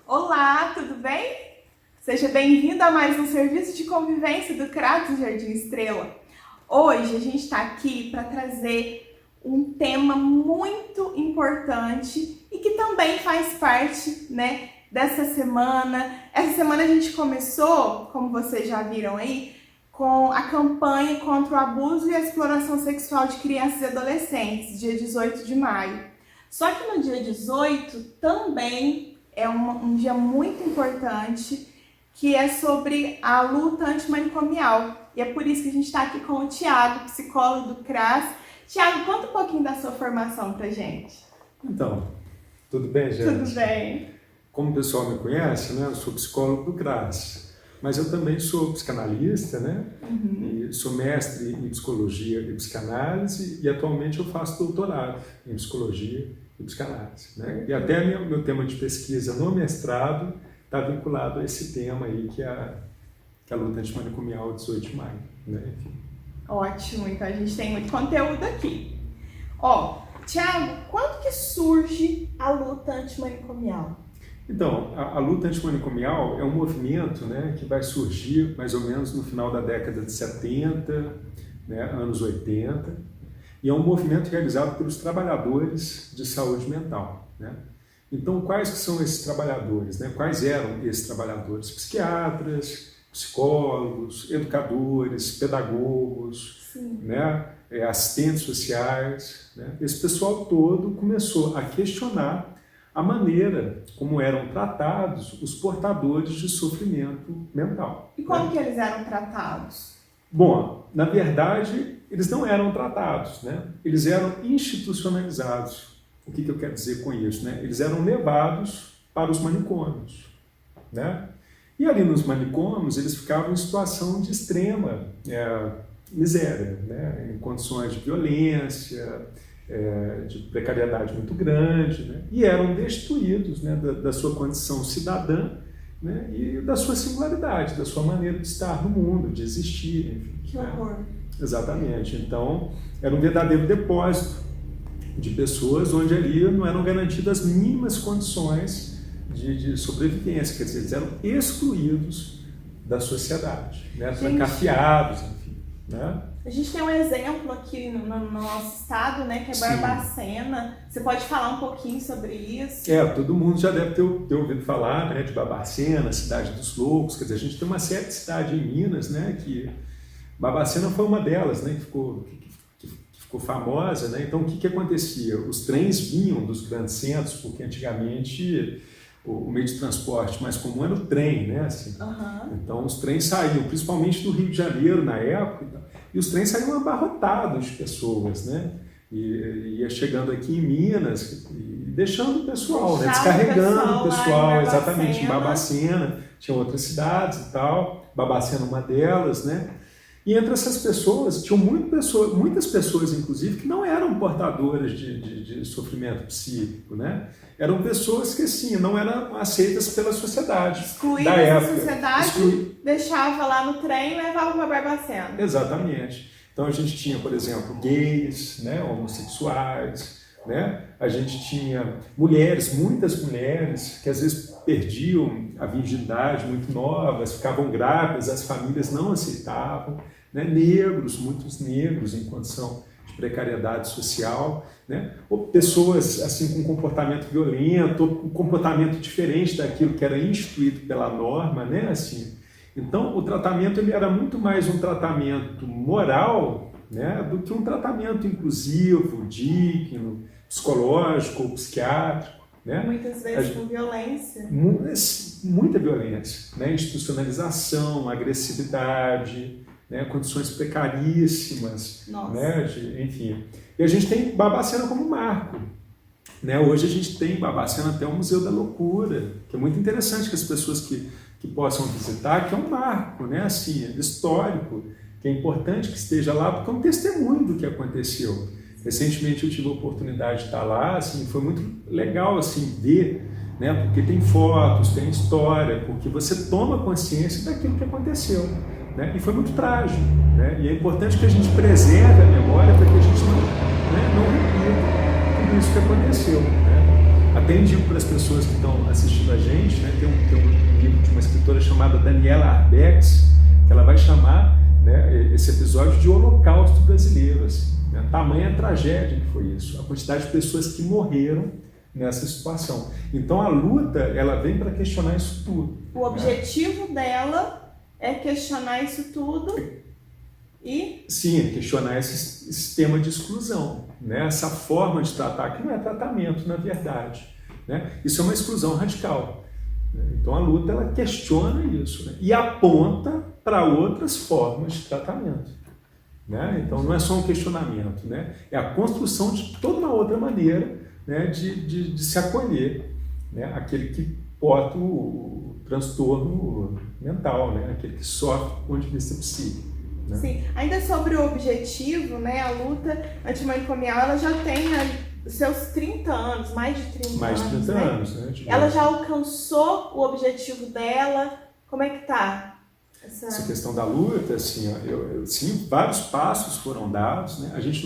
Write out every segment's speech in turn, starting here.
Olá, tudo bem? Seja bem-vindo a mais um serviço de convivência do CRAS do Jardim Estrela. Hoje a gente está aqui para trazer um tema muito importante e que também faz parte, dessa semana. Essa semana a gente começou, como vocês já viram aí, com a campanha contra o abuso e a exploração sexual de crianças e adolescentes, dia 18 de maio. Só que no dia 18 também é um dia muito importante, que é sobre a luta antimanicomial. E é por isso que a gente está aqui com o Thiago, psicólogo do CRAS. Thiago, conta um pouquinho da sua formação pra gente. Então, tudo bem, gente? Tudo bem. Como o pessoal me conhece, né, eu sou psicólogo do CRAS, mas eu também sou psicanalista, né? E sou mestre em psicologia e psicanálise e atualmente eu faço doutorado em psicologia e psicanálise, né? E até meu tema de pesquisa no mestrado está vinculado a esse tema aí, que é a luta antimanicomial 18 de maio, né? Enfim. Ótimo, então a gente tem muito conteúdo aqui. Thiago, quando que surge a luta antimanicomial? Então, a luta antimanicomial é um movimento, né, que vai surgir mais ou menos no final da década de 70, né, anos 80, e é um movimento realizado pelos trabalhadores de saúde mental, né? Então, quais que são esses trabalhadores, né? Quais eram esses trabalhadores? Psiquiatras, psicólogos, educadores, pedagogos, né? Assistentes sociais, né? Esse pessoal todo começou a questionar a maneira como eram tratados os portadores de sofrimento mental. E como que eles eram tratados? Bom, na verdade, eles não eram tratados, né? Eles eram institucionalizados. O que eu quero dizer com isso, né? Eles eram levados para os manicômios, né? E ali nos manicômios, eles ficavam em situação de extrema miséria, né? Em condições de violência, de precariedade muito grande, né? E eram destituídos, né, da sua condição cidadã, né, e da sua singularidade, da sua maneira de estar no mundo, de existir, enfim. Que horror! Né? Exatamente. Então, era um verdadeiro depósito de pessoas onde ali não eram garantidas as mínimas condições de sobrevivência, quer dizer, eles eram excluídos da sociedade, né, trancafiados, enfim, né? A gente tem um exemplo aqui no nosso estado, né, que é Barbacena. Você pode falar um pouquinho sobre isso? Todo mundo já deve ter ouvido falar, né, de Barbacena, Cidade dos Loucos. Quer dizer, a gente tem uma série de cidades em Minas, né, que Barbacena foi uma delas, né, que ficou famosa, né? Então, o que acontecia? Os trens vinham dos grandes centros, porque antigamente o meio de transporte mais comum era o trem, né? Assim. Então, os trens saíam, principalmente do Rio de Janeiro na época, e os trens saíam abarrotados de pessoas, né? E ia chegando aqui em Minas e deixando o pessoal, né? Descarregando o pessoal, exatamente, em Barbacena, tinha outras cidades e tal, Barbacena uma delas, né? E entre essas pessoas, tinham muitas pessoas, inclusive, que não eram portadoras de sofrimento psíquico, né? Eram pessoas que, assim, não eram aceitas pela sociedade. Excluídas da sociedade, deixava lá no trem e levava para Barbacena. Exatamente. Então a gente tinha, por exemplo, gays, né, homossexuais, né? A gente tinha mulheres, muitas mulheres, que às vezes perdiam a virgindade muito novas, ficavam grávidas, as famílias não aceitavam, né? Negros, muitos negros em condição de precariedade social, né? Ou pessoas assim com comportamento violento, ou com comportamento diferente daquilo que era instituído pela norma, né? Assim, então o tratamento ele era muito mais um tratamento moral, né, do que um tratamento inclusivo, digno, psicológico ou psiquiátrico, né? Muitas vezes com violência. Muita violência, né? Institucionalização, agressividade, né? Condições precaríssimas, né? Enfim. E a gente tem Barbacena como marco, né? Hoje a gente tem em Barbacena até o Museu da Loucura, que é muito interessante que as pessoas que possam visitar, que é um marco, né? Assim, histórico, que é importante que esteja lá, porque é um testemunho do que aconteceu. Recentemente eu tive a oportunidade de estar lá, assim, foi muito legal assim, ver, né? Porque tem fotos, tem história, porque você toma consciência daquilo que aconteceu, né? E foi muito trágico, né? E é importante que a gente preserve a memória para que a gente não repita tudo isso que aconteceu, né? até indico para as pessoas que estão assistindo a gente, né, tem um livro de uma escritora chamada Daniela Arbex, que ela vai chamar, né, esse episódio de Holocausto Brasileiro, assim, né, tamanha tragédia que foi isso, a quantidade de pessoas que morreram nessa situação. Então a luta, ela vem para questionar isso tudo. O objetivo dela é questionar isso tudo e... Sim, questionar esse sistema de exclusão, né? Essa forma de tratar, que não é tratamento, na verdade, né? Isso é uma exclusão radical. Né? Então a luta, ela questiona isso, né? E aponta para outras formas de tratamento. Né? Então não é só um questionamento, né? É a construção de toda uma outra maneira, né, de se acolher, né, aquele que porta o transtorno mental, né, aquele que sofre do ponto de vista psíquico. Né? Sim, ainda sobre o objetivo, né, a luta antimanicomial, ela já tem seus 30 anos, mais de 30 anos. Mais de 30 né? anos, né? Ela já alcançou o objetivo dela? Como é que tá? Essa questão da luta, assim, sim, vários passos foram dados, né? A gente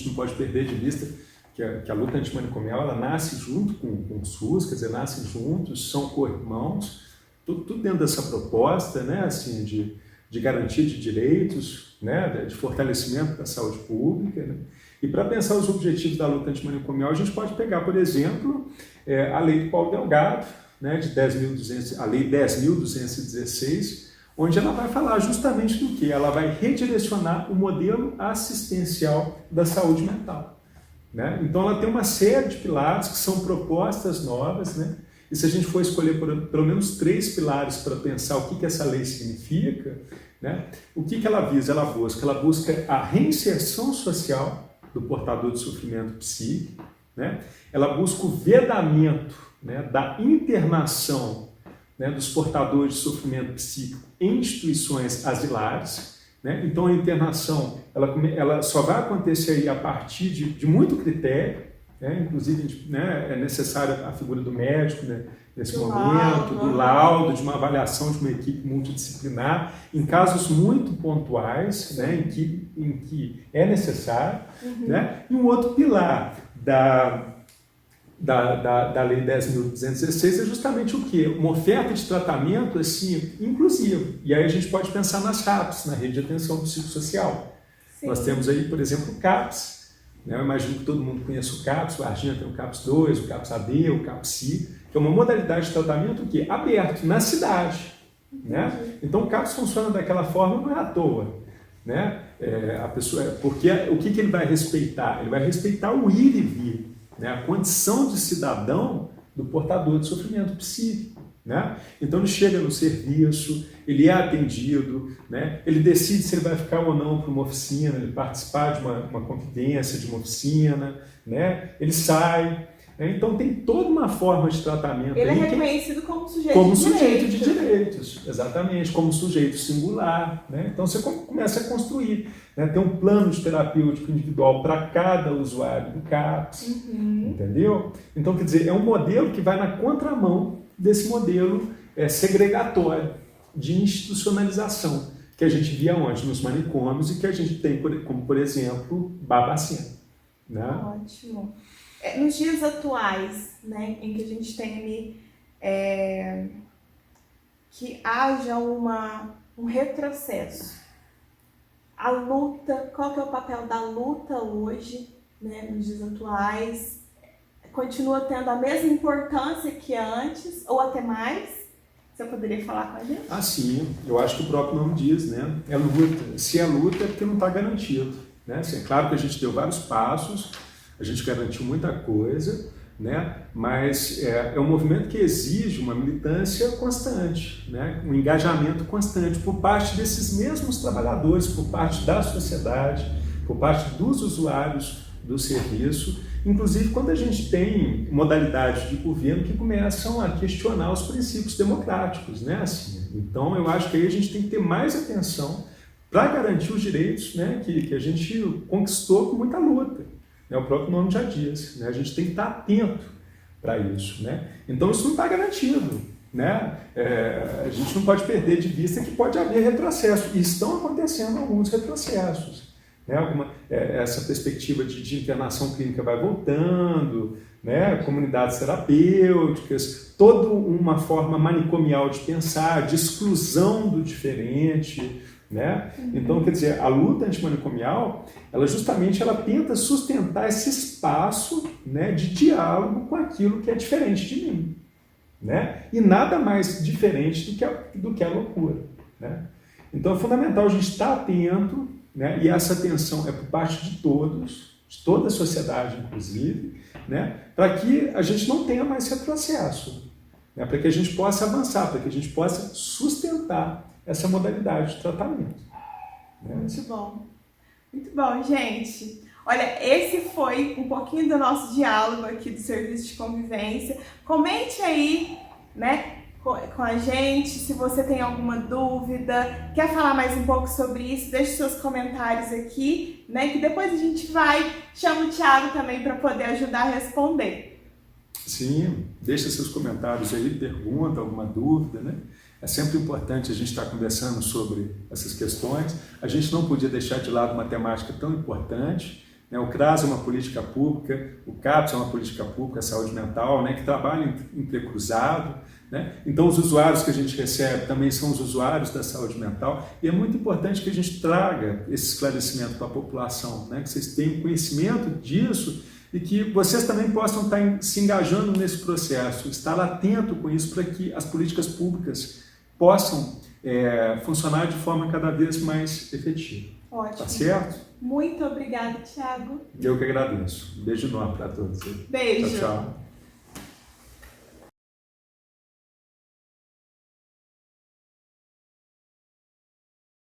não pode perder de vista que a luta antimanicomial, ela nasce junto com o SUS, quer dizer, nascem juntos, são co-irmãos, tudo dentro dessa proposta, né, assim, de garantia de direitos, né, de fortalecimento da saúde pública. Né? E para pensar os objetivos da luta antimanicomial, a gente pode pegar, por exemplo, a lei do Paulo Delgado, né, a lei 10.216, onde ela vai falar justamente do que? Ela vai redirecionar o modelo assistencial da saúde mental. Né? Então ela tem uma série de pilares que são propostas novas, né? E se a gente for escolher pelo menos 3 pilares para pensar o que essa lei significa, né? O que ela visa? Ela busca a reinserção social do portador de sofrimento psíquico, né? Ela busca o vedamento, né, da internação, né, dos portadores de sofrimento psíquico em instituições asilares. Né? Então a internação ela só vai acontecer aí a partir de muito critério, né? Inclusive, né, é necessária a figura do médico, né, nesse momento, do laudo, de uma avaliação de uma equipe multidisciplinar, em casos muito pontuais, né, em que é necessário. Né? E um outro pilar da Lei 10.216 é justamente o quê? Uma oferta de tratamento assim, inclusivo. E aí a gente pode pensar nas RAPs, na Rede de Atenção Psicossocial. Sim. Nós temos aí, por exemplo, o CAPS. Né? Eu imagino que todo mundo conhece o CAPS, o Varginha tem o CAPS 2, o CAPS AD, o CAPS C, que é uma modalidade de tratamento o quê? Aberto, na cidade. Né? Então o CAPS funciona daquela forma, não é à toa. Né? A pessoa, porque o que ele vai respeitar? Ele vai respeitar o ir e vir. Né, a condição de cidadão do portador de sofrimento psíquico. Né? Então ele chega no serviço, ele é atendido, né? Ele decide se ele vai ficar ou não para uma oficina, ele participar de uma convivência, de uma oficina, né? Ele sai. Né? Então tem toda uma forma de tratamento. Ele é reconhecido como sujeito de direitos, exatamente, como sujeito singular. Né? Então você começa a construir. Né? Tem um plano de terapêutico individual para cada usuário do CAPS, entendeu? Então, quer dizer, é um modelo que vai na contramão desse modelo segregatório de institucionalização que a gente via onde? Nos manicômios e que a gente tem, como, por exemplo, Barbacena. Né? Ótimo. Nos dias atuais, né, em que a gente tem ali que haja um retrocesso, a luta, qual que é o papel da luta hoje, né, nos dias atuais? Continua tendo a mesma importância que antes, ou até mais? Você poderia falar com a gente? Ah, sim. Eu acho que o próprio nome diz, né? É luta. Se é luta, é porque não está garantido. Né? Assim, é claro que a gente deu vários passos, a gente garantiu muita coisa, né? Mas é um movimento que exige uma militância constante, né? Um engajamento constante por parte desses mesmos trabalhadores, por parte da sociedade, por parte dos usuários do serviço, inclusive quando a gente tem modalidades de governo que começam a questionar os princípios democráticos, né? Assim, então eu acho que aí a gente tem que ter mais atenção para garantir os direitos, né, que a gente conquistou com muita luta. Né? O próprio nome já diz, né? A gente tem que estar atento para isso. Né? Então isso não está garantido. Né? A gente não pode perder de vista que pode haver retrocesso. E estão acontecendo alguns retrocessos. né? Essa perspectiva de internação clínica vai voltando, né? Comunidades terapêuticas, toda uma forma manicomial de pensar, de exclusão do diferente, né? Então, quer dizer, a luta antimanicomial, ela justamente tenta sustentar esse espaço, né, de diálogo com aquilo que é diferente de mim, né? E nada mais diferente do que a loucura, né? Então é fundamental a gente estar atento, né? E essa atenção é por parte de todos, de toda a sociedade inclusive, né? Para que a gente não tenha mais retrocesso, né? Para que a gente possa avançar, para que a gente possa sustentar essa modalidade de tratamento, né? Muito bom, gente. Olha, esse foi um pouquinho do nosso diálogo aqui do Serviço de Convivência. Comente aí, né, com a gente, se você tem alguma dúvida, quer falar mais um pouco sobre isso, deixe seus comentários aqui, né, que depois a gente chama o Thiago também para poder ajudar a responder. Sim, deixa seus comentários aí, pergunta, alguma dúvida, né? É sempre importante a gente estar conversando sobre essas questões. A gente não podia deixar de lado uma temática tão importante, né? O CRAS é uma política pública, o CAPS é uma política pública, a saúde mental, né? Que trabalham entrecruzado, né? Então os usuários que a gente recebe também são os usuários da saúde mental e é muito importante que a gente traga esse esclarecimento para a população, né? Que vocês tenham conhecimento disso e que vocês também possam estar se engajando nesse processo, estar atento com isso para que as políticas públicas possam funcionar de forma cada vez mais efetiva. Ótimo. Tá certo? Muito obrigada, Thiago. Eu que agradeço. Um beijo enorme para todos. Beijo. Tchau, tchau.